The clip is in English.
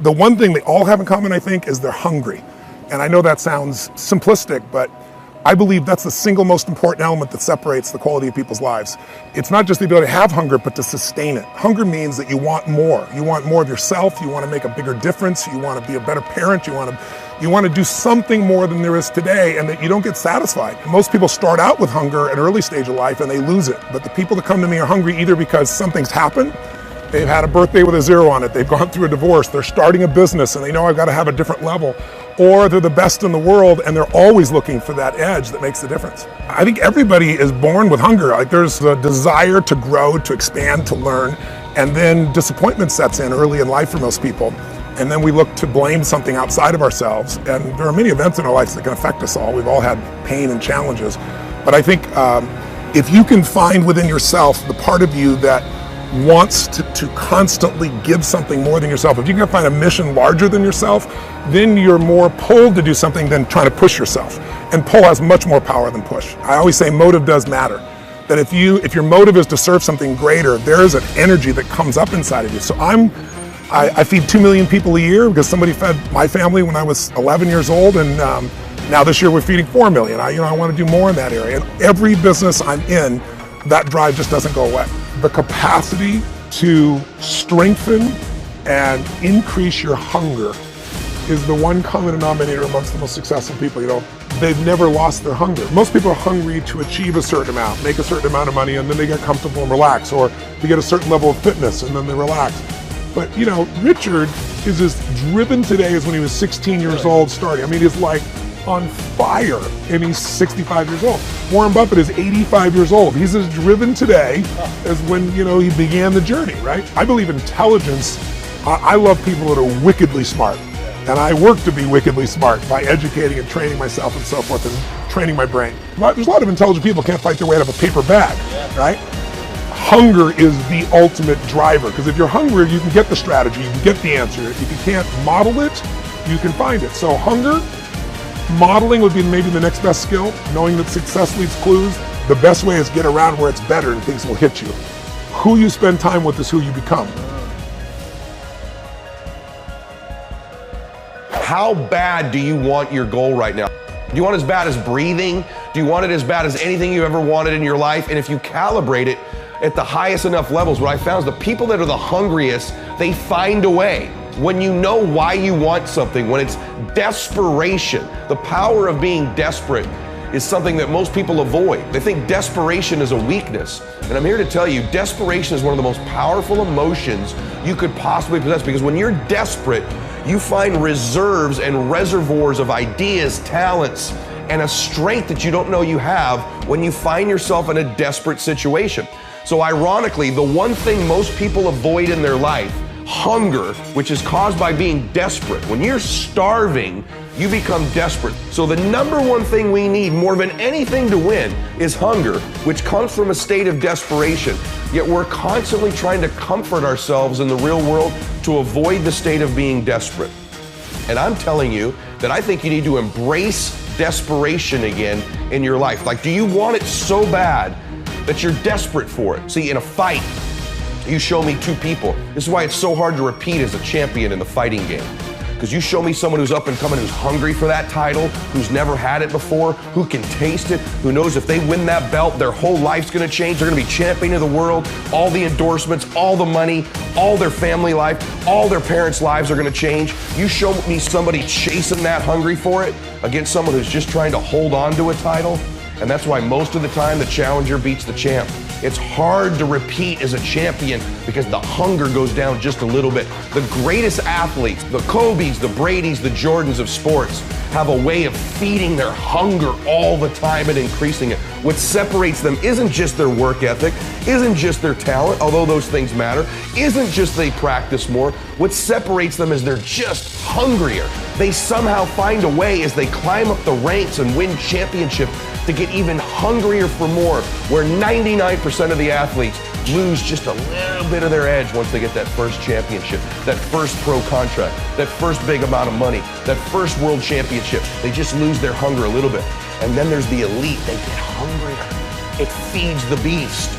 the one thing they all have in common, I think, is they're hungry. And I know that sounds simplistic, but I believe that's the single most important element that separates the quality of people's lives. It's not just the ability to have hunger, but to sustain it. Hunger means that you want more. You want more of yourself. You want to make a bigger difference. You want to be a better parent. You want to do something more than there is today, and that you don't get satisfied. Most people start out with hunger at an early stage of life and they lose it. But the people that come to me are hungry either because something's happened, they've had a birthday with a 0 on it, they've gone through a divorce, they're starting a business and they know I've got to have a different level, or they're the best in the world and they're always looking for that edge that makes the difference. I think everybody is born with hunger. Like, there's a desire to grow, to expand, to learn, and then disappointment sets in early in life for most people. And then we look to blame something outside of ourselves. And there are many events in our lives that can affect us all. We've all had pain and challenges. But I think if you can find within yourself the part of you that wants to constantly give something more than yourself, if you can find a mission larger than yourself, then you're more pulled to do something than trying to push yourself. And pull has much more power than push. I always say motive does matter. That if your motive is to serve something greater, there is an energy that comes up inside of you. So I feed 2 million people a year because somebody fed my family when I was 11 years old, and now this year we're feeding 4 million. I want to do more in that area. And every business I'm in, that drive just doesn't go away. The capacity to strengthen and increase your hunger is the one common denominator amongst the most successful people. They've never lost their hunger. Most people are hungry to achieve a certain amount, make a certain amount of money, and then they get comfortable and relax, or to get a certain level of fitness and then they relax. But Richard is as driven today as when he was 16 years old starting. He's like on fire, and he's 65 years old. Warren Buffett is 85 years old. He's as driven today as when he began the journey, right? I believe intelligence. I love people that are wickedly smart, and I work to be wickedly smart by educating and training myself and so forth, and training my brain. But there's a lot of intelligent people who can't fight their way out of a paper bag, right? Hunger is the ultimate driver, because if you're hungry, you can get the strategy, you can get the answer. If you can't model it, you can find it. So hunger, modeling would be maybe the next best skill. Knowing that success leaves clues. The best way is get around where it's better and things will hit you. Who you spend time with is who you become. How bad do you want your goal right now? Do you want it as bad as breathing? Do you want it as bad as anything you ever wanted in your life? And if you calibrate it at the highest enough levels, what I found is the people that are the hungriest, they find a way. When you know why you want something, when it's desperation, the power of being desperate is something that most people avoid. They think desperation is a weakness. And I'm here to tell you, desperation is one of the most powerful emotions you could possibly possess, because when you're desperate, you find reserves and reservoirs of ideas, talents, and a strength that you don't know you have when you find yourself in a desperate situation. So ironically, the one thing most people avoid in their life, hunger, which is caused by being desperate. When you're starving, you become desperate. So the number one thing we need more than anything to win is hunger, which comes from a state of desperation. Yet we're constantly trying to comfort ourselves in the real world to avoid the state of being desperate. And I'm telling you that I think you need to embrace desperation again in your life. Like, do you want it so bad that you're desperate for it? See, in a fight, you show me two people. This is why it's so hard to repeat as a champion in the fighting game. Because you show me someone who's up and coming, who's hungry for that title, who's never had it before, who can taste it, who knows if they win that belt, their whole life's gonna change. They're gonna be champion of the world, all the endorsements, all the money, all their family life, all their parents' lives are gonna change. You show me somebody chasing that, hungry for it, against someone who's just trying to hold on to a title. And that's why most of the time the challenger beats the champ. It's hard to repeat as a champion because the hunger goes down just a little bit. The greatest athletes, the Kobes, the Bradys, the Jordans of sports, have a way of feeding their hunger all the time and increasing it. What separates them isn't just their work ethic, isn't just their talent, although those things matter, isn't just they practice more. What separates them is they're just hungrier. They somehow find a way as they climb up the ranks and win championships to get even hungrier for more, where 99% of the athletes lose just a little bit of their edge once they get that first championship, that first pro contract, that first big amount of money, that first world championship. They just lose their hunger a little bit. And then there's the elite. They get hungrier. It feeds the beast.